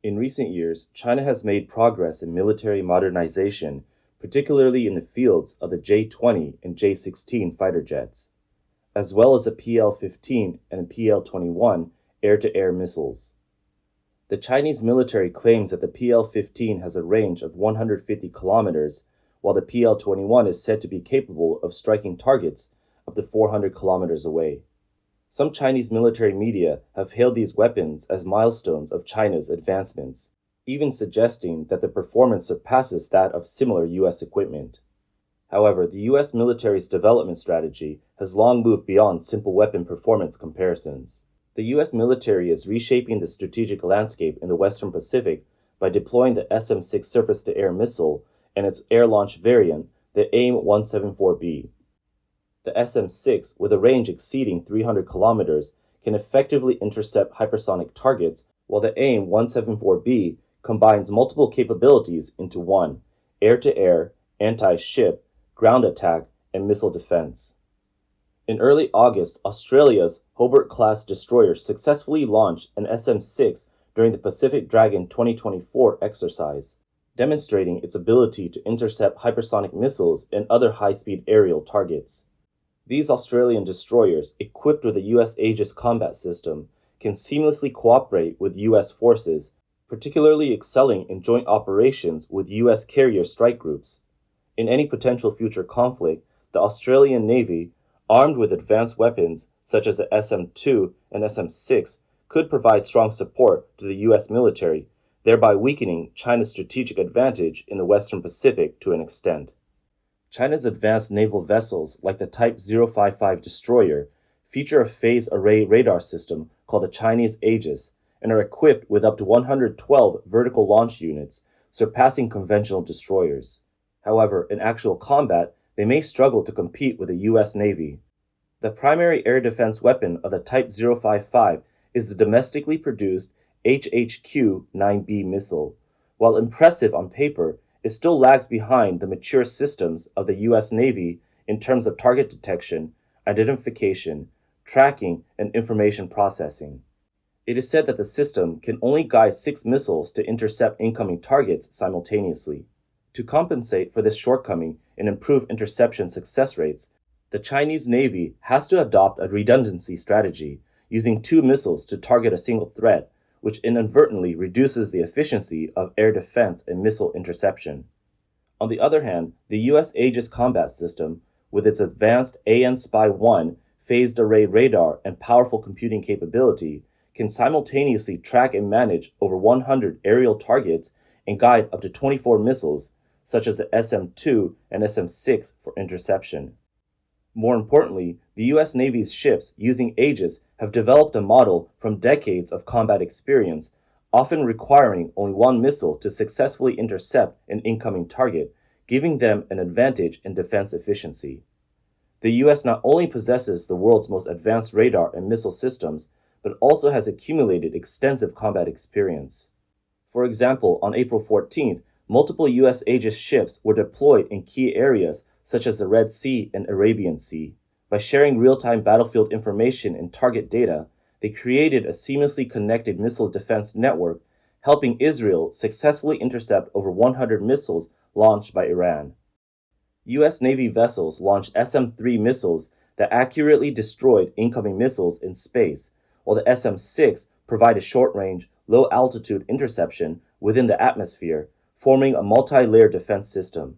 In recent years, China has made progress in military modernization, particularly in the fields of the J-20 and J-16 fighter jets, as well as the PL-15 and PL-21 air-to-air missiles. The Chinese military claims that the PL-15 has a range of 150 kilometers, while the PL-21 is said to be capable of striking targets up to 400 kilometers away. Some Chinese military media have hailed these weapons as milestones of China's advancements, even suggesting that the performance surpasses that of similar U.S. equipment. However, the U.S. military's development strategy has long moved beyond simple weapon performance comparisons. The U.S. military is reshaping the strategic landscape in the Western Pacific by deploying the SM-6 surface-to-air missile and its air-launched variant, the AIM-174B. The SM-6, with a range exceeding 300 kilometers, can effectively intercept hypersonic targets, while the AIM-174B combines multiple capabilities into one: air-to-air, anti-ship, ground attack, and missile defense. In early August, Australia's Hobart-class destroyer successfully launched an SM-6 during the Pacific Dragon 2024 exercise, demonstrating its ability to intercept hypersonic missiles and other high-speed aerial targets. These Australian destroyers, equipped with a U.S. Aegis combat system, can seamlessly cooperate with U.S. forces, particularly excelling in joint operations with U.S. carrier strike groups. In any potential future conflict, the Australian Navy, armed with advanced weapons such as the SM-2 and SM-6, could provide strong support to the U.S. military, thereby weakening China's strategic advantage in the Western Pacific to an extent. China's advanced naval vessels, like the Type 055 destroyer, feature a phased array radar system called the Chinese Aegis and are equipped with up to 112 vertical launch units, surpassing conventional destroyers. However, in actual combat, they may struggle to compete with the U.S. Navy. The primary air defense weapon of the Type 055 is the domestically produced HHQ-9B missile. While impressive on paper, it still lags behind the mature systems of the U.S. Navy in terms of target detection, identification, tracking, and information processing. It is said that the system can only guide 6 missiles to intercept incoming targets simultaneously. To compensate for this shortcoming and improve interception success rates, the Chinese Navy has to adopt a redundancy strategy, using 2 missiles to target a single threat, which inadvertently reduces the efficiency of air defense and missile interception. On the other hand, the U.S. Aegis combat system, with its advanced AN-SPY-1 phased array radar and powerful computing capability, can simultaneously track and manage over 100 aerial targets and guide up to 24 missiles, such as the SM-2 and SM-6, for interception. More importantly, the U.S. Navy's ships using Aegis have developed a model from decades of combat experience, often requiring only 1 missile to successfully intercept an incoming target, giving them an advantage in defense efficiency. The U.S. not only possesses the world's most advanced radar and missile systems, but also has accumulated extensive combat experience. For example, on April 14th, multiple U.S. Aegis ships were deployed in key areas such as the Red Sea and Arabian Sea. By sharing real-time battlefield information and target data, they created a seamlessly connected missile defense network, helping Israel successfully intercept over 100 missiles launched by Iran. U.S. Navy vessels launched SM-3 missiles that accurately destroyed incoming missiles in space, while the SM-6 provided short-range, low-altitude interception within the atmosphere, forming a multi-layer defense system.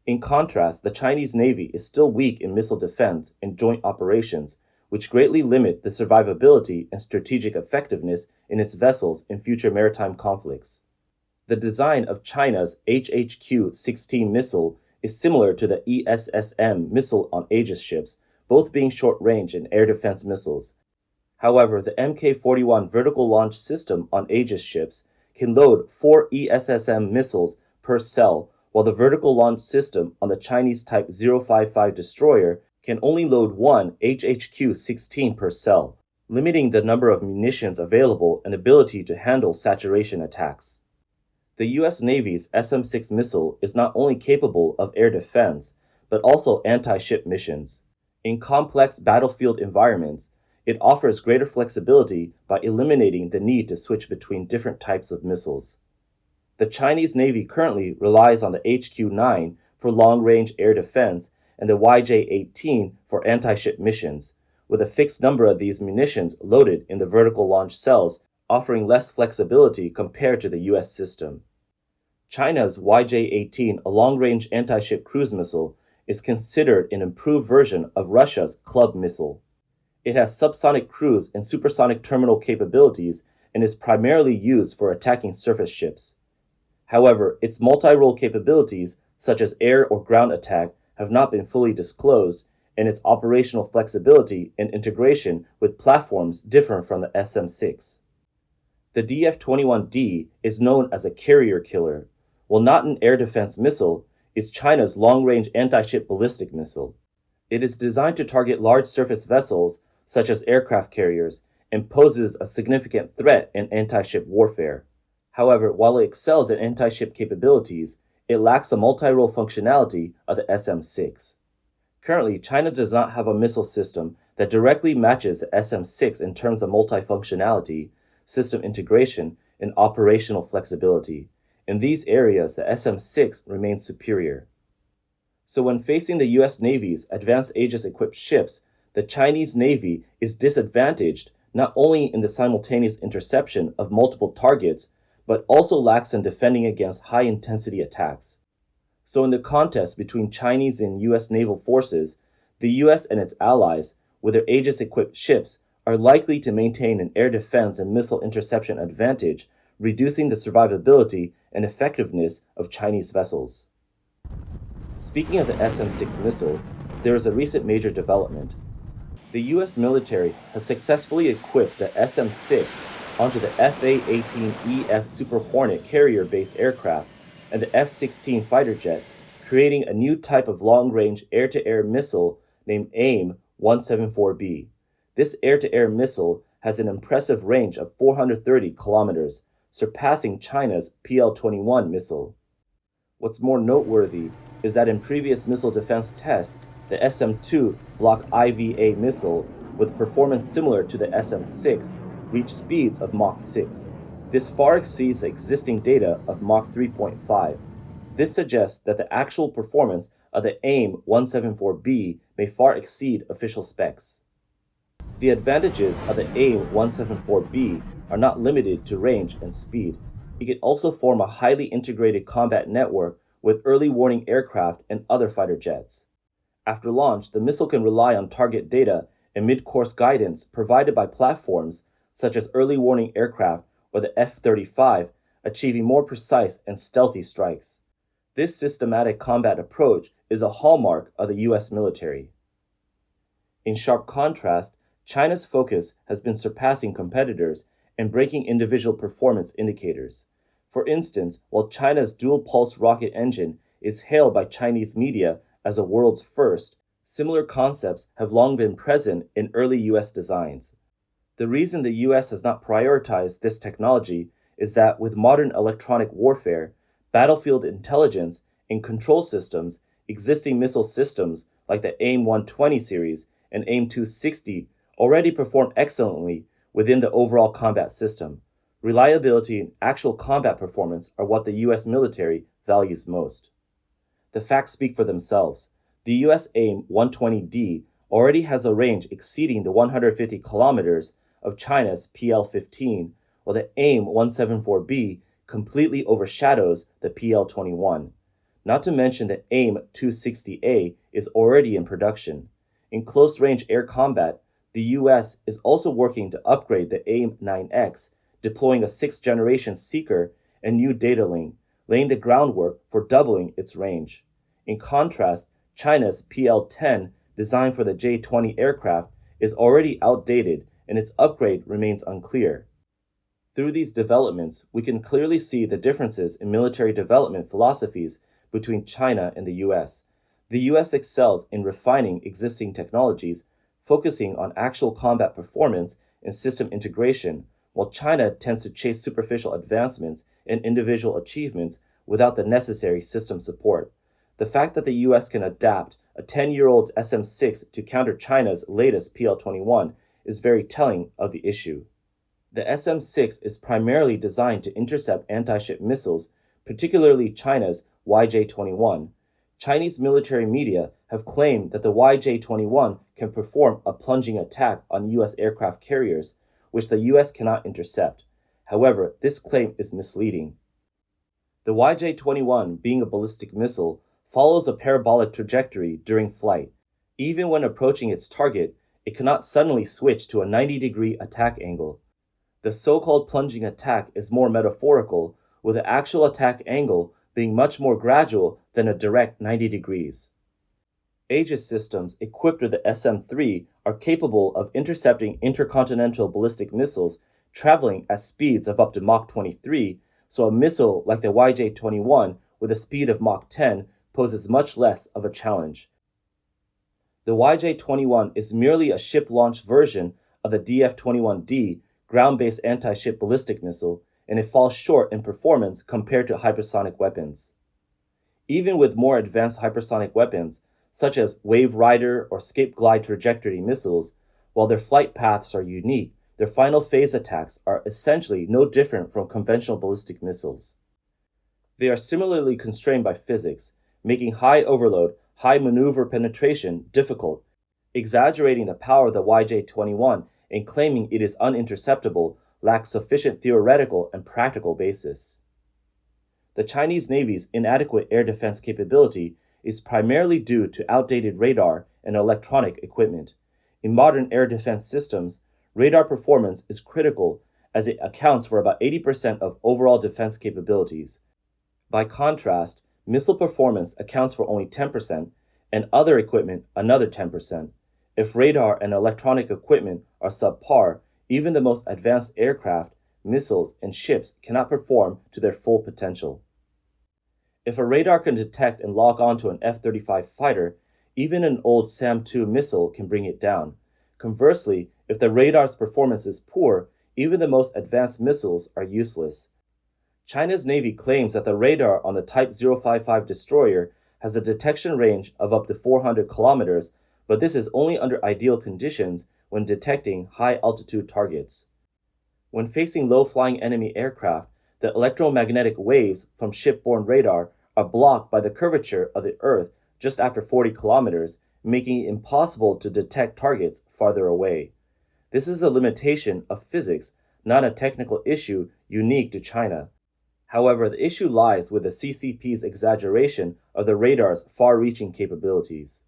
In contrast, the Chinese Navy is still weak in missile defense and joint operations, which greatly limit the survivability and strategic effectiveness in its vessels in future maritime conflicts. The design of China's HHQ-16 missile is similar to the ESSM missile on Aegis ships, both being short-range and air defense missiles. However, the Mk-41 vertical launch system on Aegis ships can load 4 ESSM missiles per cell, while the vertical launch system on the Chinese Type 055 destroyer can only load 1 HHQ-16 per cell, limiting the number of munitions available and ability to handle saturation attacks. The U.S. Navy's SM-6 missile is not only capable of air defense, but also anti-ship missions. In complex battlefield environments, It offers greater flexibility by eliminating the need to switch between different types of missiles. The Chinese Navy currently relies on the HQ-9 for long-range air defense and the YJ-18 for anti-ship missions, with a fixed number of these munitions loaded in the vertical launch cells, offering less flexibility compared to the US system. China's YJ-18, a long-range anti-ship cruise missile, is considered an improved version of Russia's Club missile. It has subsonic cruise and supersonic terminal capabilities and is primarily used for attacking surface ships. However, its multi-role capabilities, such as air or ground attack, have not been fully disclosed, and its operational flexibility and integration with platforms differ from the SM-6. The DF-21D is known as a carrier killer. While not an air defense missile, is China's long-range anti-ship ballistic missile. It is designed to target large surface vessels, such as aircraft carriers, and poses a significant threat in anti-ship warfare. However, while it excels in anti-ship capabilities, it lacks the multi-role functionality of the SM-6. Currently, China does not have a missile system that directly matches the SM-6 in terms of multifunctionality, system integration, and operational flexibility. In these areas, the SM-6 remains superior. So when facing the US Navy's advanced Aegis-equipped ships, the Chinese Navy is disadvantaged not only in the simultaneous interception of multiple targets, but also lacks in defending against high-intensity attacks. So in the contest between Chinese and US naval forces, the US and its allies, with their Aegis-equipped ships, are likely to maintain an air defense and missile interception advantage, reducing the survivability and effectiveness of Chinese vessels. Speaking of the SM-6 missile, there is a recent major development. The US military has successfully equipped the SM-6 onto the F/A-18EF Super Hornet carrier-based aircraft and the F-16 fighter jet, creating a new type of long-range air-to-air missile named AIM-174B. This air-to-air missile has an impressive range of 430 kilometers, surpassing China's PL-21 missile. What's more noteworthy is that in previous missile defense tests, the SM-2 Block IVA missile, with performance similar to the SM-6, reached speeds of Mach 6. This far exceeds the existing data of Mach 3.5. This suggests that the actual performance of the AIM-174B may far exceed official specs. The advantages of the AIM-174B are not limited to range and speed. It can also form a highly integrated combat network with early warning aircraft and other fighter jets. After launch, the missile can rely on target data and mid-course guidance provided by platforms such as early warning aircraft or the F-35, achieving more precise and stealthy strikes. This systematic combat approach is a hallmark of the US military. In sharp contrast, China's focus has been surpassing competitors and breaking individual performance indicators. For instance, while China's dual-pulse rocket engine is hailed by Chinese media as a world's first, similar concepts have long been present in early US designs. The reason the US has not prioritized this technology is that with modern electronic warfare, battlefield intelligence, and control systems, existing missile systems like the AIM-120 series and AIM-260 already perform excellently within the overall combat system. Reliability and actual combat performance are what the US military values most. The facts speak for themselves. The US AIM-120D already has a range exceeding the 150 kilometers of China's PL-15, while the AIM-174B completely overshadows the PL-21. Not to mention that AIM-260A is already in production. In close-range air combat, the US is also working to upgrade the AIM-9X, deploying a 6th-generation seeker and new data link, laying the groundwork for doubling its range. In contrast, China's PL-10, designed for the J-20 aircraft, is already outdated and its upgrade remains unclear. Through these developments, we can clearly see the differences in military development philosophies between China and the US. The US excels in refining existing technologies, focusing on actual combat performance and system integration, while China tends to chase superficial advancements and individual achievements without the necessary system support. The fact that the US can adapt a 10-year-old SM-6 to counter China's latest PL-21 is very telling of the issue. The SM-6 is primarily designed to intercept anti-ship missiles, particularly China's YJ-21. Chinese military media have claimed that the YJ-21 can perform a plunging attack on U.S. aircraft carriers, which the U.S. cannot intercept. However, this claim is misleading. The YJ-21, being a ballistic missile, follows a parabolic trajectory during flight. Even when approaching its target, it cannot suddenly switch to a 90-degree attack angle. The so-called plunging attack is more metaphorical, with the actual attack angle being much more gradual than a direct 90 degrees. Aegis systems equipped with the SM-3 are capable of intercepting intercontinental ballistic missiles traveling at speeds of up to Mach 23, so a missile like the YJ-21 with a speed of Mach 10 poses much less of a challenge. The YJ-21 is merely a ship-launched version of the DF-21D ground-based anti-ship ballistic missile, and it falls short in performance compared to hypersonic weapons. Even with more advanced hypersonic weapons, such as Wave Rider or Escape Glide trajectory missiles, while their flight paths are unique, their final phase attacks are essentially no different from conventional ballistic missiles. They are similarly constrained by physics, making high overload, high maneuver penetration difficult, exaggerating the power of the YJ-21 and claiming it is uninterceptable lacks sufficient theoretical and practical basis. The Chinese Navy's inadequate air defense capability is primarily due to outdated radar and electronic equipment. In modern air defense systems, radar performance is critical as it accounts for about 80% of overall defense capabilities. By contrast, missile performance accounts for only 10%, and other equipment another 10%. If radar and electronic equipment are subpar, even the most advanced aircraft, missiles, and ships cannot perform to their full potential. If a radar can detect and lock onto an F-35 fighter, even an old SAM-2 missile can bring it down. Conversely, if the radar's performance is poor, even the most advanced missiles are useless. China's Navy claims that the radar on the Type 055 destroyer has a detection range of up to 400 kilometers, but this is only under ideal conditions when detecting high-altitude targets. When facing low-flying enemy aircraft, the electromagnetic waves from shipborne radar are blocked by the curvature of the Earth just after 40 kilometers, making it impossible to detect targets farther away. This is a limitation of physics, not a technical issue unique to China. However, the issue lies with the CCP's exaggeration of the radar's far-reaching capabilities.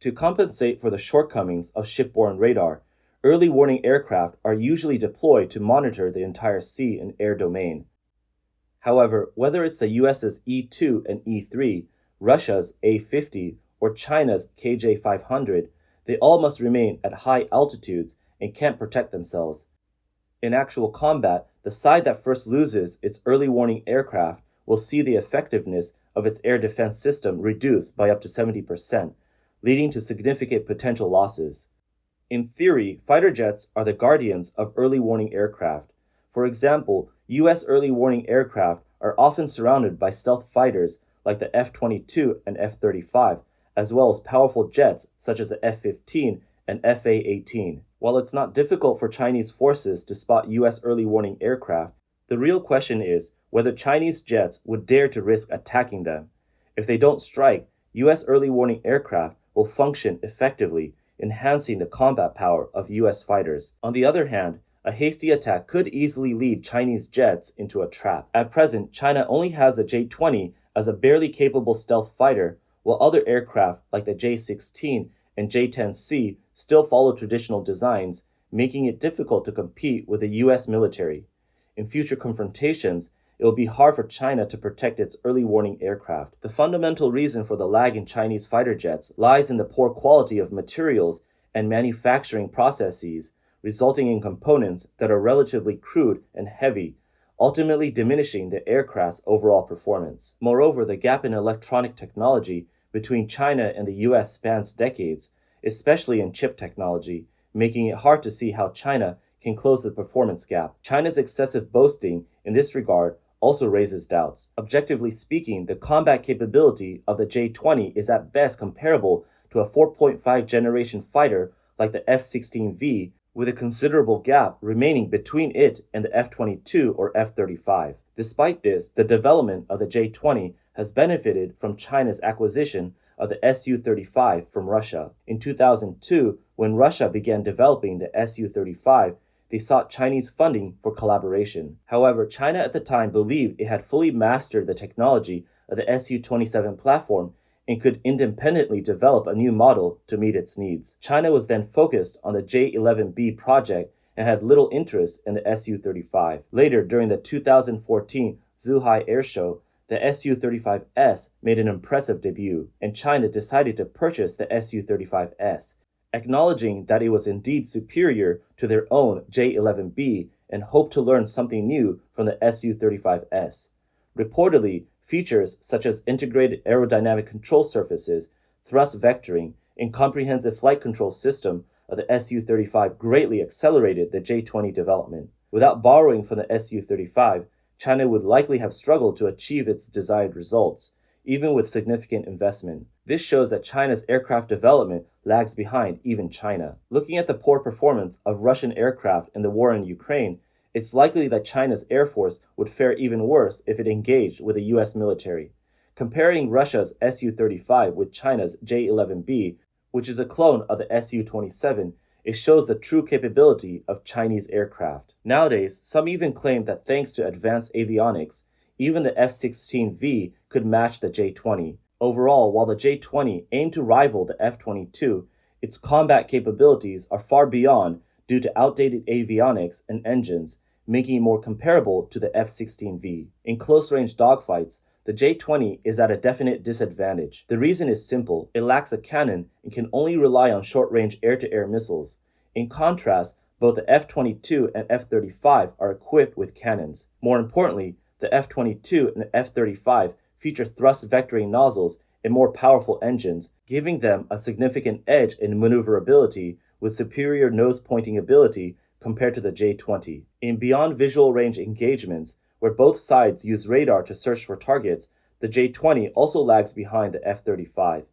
To compensate for the shortcomings of shipborne radar, early warning aircraft are usually deployed to monitor the entire sea and air domain. However, whether it's the US's E-2 and E-3, Russia's A-50, or China's KJ-500, they all must remain at high altitudes and can't protect themselves. In actual combat, the side that first loses its early warning aircraft will see the effectiveness of its air defense system reduced by up to 70%, leading to significant potential losses. In theory, fighter jets are the guardians of early warning aircraft. For example, U.S. early warning aircraft are often surrounded by stealth fighters like the F-22 and F-35, as well as powerful jets such as the F-15 and FA-18. While it's not difficult for Chinese forces to spot U.S. early warning aircraft, the real question is whether Chinese jets would dare to risk attacking them. If they don't strike, U.S. early warning aircraft will function effectively, enhancing the combat power of U.S. fighters. On the other hand, a hasty attack could easily lead Chinese jets into a trap. At present, China only has the J-20 as a barely capable stealth fighter, while other aircraft like the J-16 and J-10C still follow traditional designs, making it difficult to compete with the U.S. military. In future confrontations, it will be hard for China to protect its early warning aircraft. The fundamental reason for the lag in Chinese fighter jets lies in the poor quality of materials and manufacturing processes, resulting in components that are relatively crude and heavy, ultimately diminishing the aircraft's overall performance. Moreover, the gap in electronic technology between China and the U.S. spans decades, especially in chip technology, making it hard to see how China can close the performance gap. China's excessive boasting in this regard also raises doubts. Objectively speaking, the combat capability of the J-20 is at best comparable to a 4.5 generation fighter like the F-16V, with a considerable gap remaining between it and the F-22 or F-35. Despite this, the development of the J-20 has benefited from China's acquisition of the Su-35 from Russia. In 2002, when Russia began developing the Su-35, they sought Chinese funding for collaboration. However, China at the time believed it had fully mastered the technology of the Su-27 platform and could independently develop a new model to meet its needs. China was then focused on the J-11B project and had little interest in the Su-35. Later, during the 2014 Zhuhai Air Show, the Su-35S made an impressive debut, and China decided to purchase the Su-35S, acknowledging that it was indeed superior to their own J-11B and hoped to learn something new from the Su-35S. Reportedly, features such as integrated aerodynamic control surfaces, thrust vectoring, and comprehensive flight control system of the Su-35 greatly accelerated the J-20 development. Without borrowing from the Su-35, China would likely have struggled to achieve its desired results, even with significant investment. This shows that China's aircraft development lags behind even China. Looking at the poor performance of Russian aircraft in the war in Ukraine, it's likely that China's Air Force would fare even worse if it engaged with the US military. Comparing Russia's Su-35 with China's J-11B, which is a clone of the Su-27, it shows the true capability of Chinese aircraft. Nowadays, some even claim that thanks to advanced avionics, even the F-16V could match the J-20. Overall, while the J-20 aimed to rival the F-22, its combat capabilities are far beyond due to outdated avionics and engines, making it more comparable to the F-16V. In close-range dogfights, the J-20 is at a definite disadvantage. The reason is simple: it lacks a cannon and can only rely on short-range air-to-air missiles. In contrast, both the F-22 and F-35 are equipped with cannons. More importantly, the F-22 and the F-35 feature thrust vectoring nozzles and more powerful engines, giving them a significant edge in maneuverability with superior nose-pointing ability compared to the J-20. In beyond visual range engagements, where both sides use radar to search for targets, the J-20 also lags behind the F-35.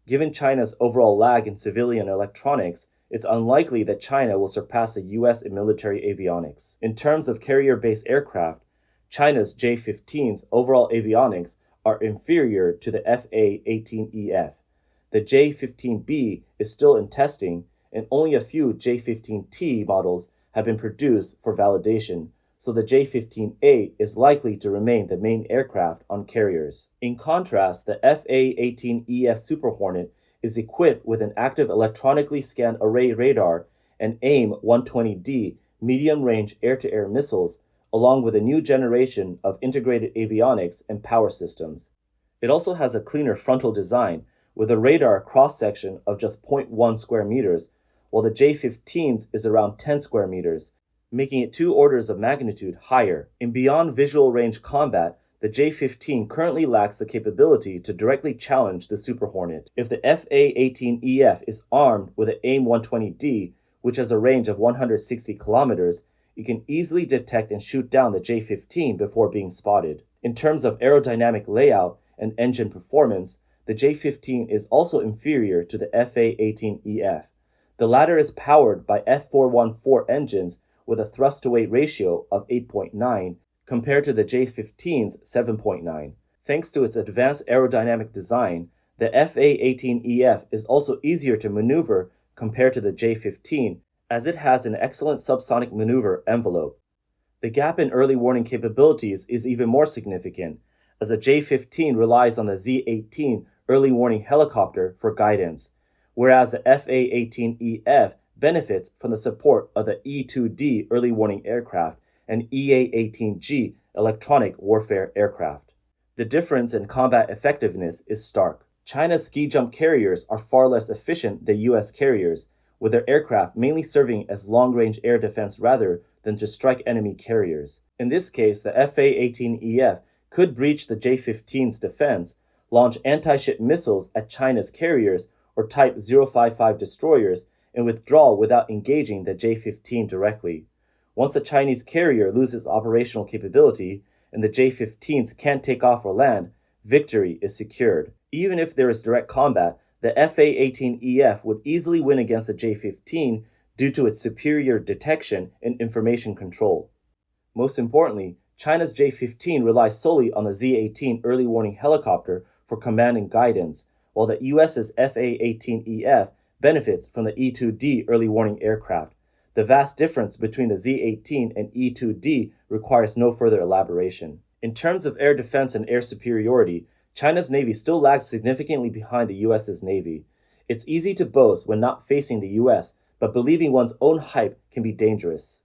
Given China's overall lag in civilian electronics, it's unlikely that China will surpass the US in military avionics. In terms of carrier-based aircraft, China's J-15's overall avionics are inferior to the FA-18EF. The J-15B is still in testing, and only a few J-15T models have been produced for validation, so the J-15A is likely to remain the main aircraft on carriers. In contrast, the FA-18EF Super Hornet is equipped with an active electronically scanned array radar and AIM-120D medium-range air-to-air missiles, along with a new generation of integrated avionics and power systems. It also has a cleaner frontal design, with a radar cross-section of just 0.1 square meters, while the J-15's is around 10 square meters, making it 2 orders of magnitude higher. In beyond visual range combat, the J-15 currently lacks the capability to directly challenge the Super Hornet. If the FA-18EF is armed with an AIM-120D, which has a range of 160 kilometers, it can easily detect and shoot down the J-15 before being spotted. In terms of aerodynamic layout and engine performance, the J-15 is also inferior to the FA-18EF. The latter is powered by F414 engines with a thrust-to-weight ratio of 8.9 compared to the J-15's 7.9. Thanks to its advanced aerodynamic design, the FA-18EF is also easier to maneuver compared to the J-15, as it has an excellent subsonic maneuver envelope. The gap in early warning capabilities is even more significant, as the J-15 relies on the Z-18 early warning helicopter for guidance, whereas the FA-18EF benefits from the support of the E-2D early warning aircraft and EA-18G electronic warfare aircraft. The difference in combat effectiveness is stark. China's ski jump carriers are far less efficient than US carriers, with their aircraft mainly serving as long-range air defense rather than to strike enemy carriers. In this case, the FA-18EF could breach the J-15's defense, launch anti-ship missiles at China's carriers or Type 055 destroyers, and withdraw without engaging the J-15 directly. Once the Chinese carrier loses operational capability and the J-15s can't take off or land, victory is secured. Even if there is direct combat, the FA-18EF would easily win against the J-15 due to its superior detection and information control. Most importantly, China's J-15 relies solely on the Z-18 early warning helicopter for command and guidance, while the US's FA-18EF benefits from the E-2D early warning aircraft. The vast difference between the Z-18 and E-2D requires no further elaboration. In terms of air defense and air superiority, China's Navy still lags significantly behind the US's Navy. It's easy to boast when not facing the US, but believing one's own hype can be dangerous.